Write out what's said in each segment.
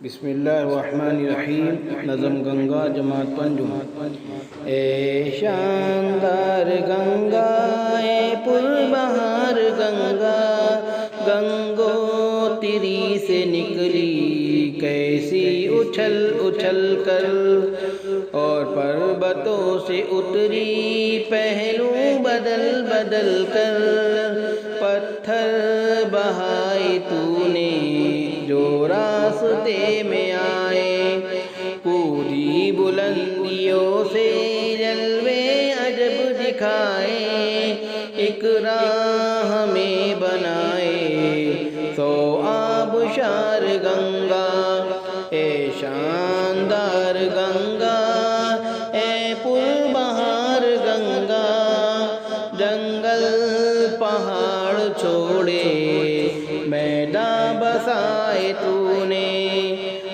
بسم اللہ الرحمن الرحیم۔ نظم گنگا جماعت پنجم۔ اے شاندار گنگا، اے پر بہار گنگا، گنگو تیری سے نکلی کیسی اچھل اچھل کر، اور پربتوں سے اتری پہلو بدل بدل کر، پتھر بہائے تو نے جو راستے میں آئے، پوری بلندیوں سے جلوے عجب دکھائے، ایک راہ ہمیں بنائے سو آبشار گنگا، اے شاندار گنگا، اے پر بہار گنگا، جنگل پہاڑ چھوڑے میداں بسائے تو نے،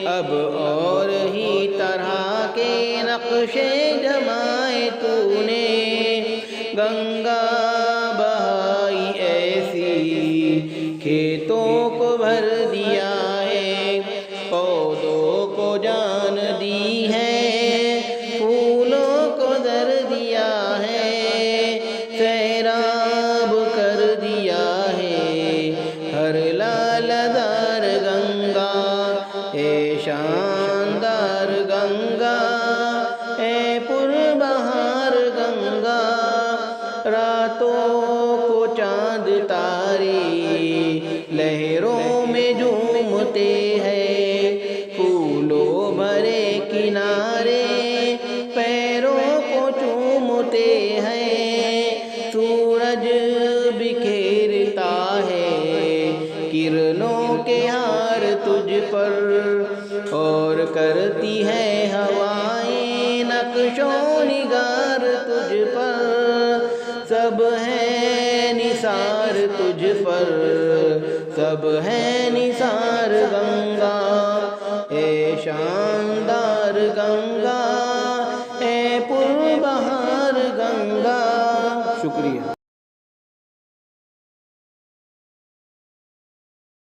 اب اور ہی طرح کے نقشے جمائے تو نے، گنگا بہائی ایسی کھیتوں کو بھر دیا ہے، پودوں کو جان دی ہے، پھولوں کو در دیا ہے، سیراب کر دیا ہے ہر لالہدار گنگا، اے شاندار گنگا، اے پر بہار گنگا، راتوں کو چاند تارے لہروں میں جھومتے ہیں، پھولوں بھرے کنارے پیروں کو چومتے ہیں، سورج بکھیرتا ہے کرنوں کے ہار تجھ پر، اور کرتی ہے ہوائیں نقش و نگار تجھ پر، سب ہے نثار تجھ پر، سب ہے نثار گنگا، اے شاندار گنگا، اے پر بہار گنگا۔ شکریہ۔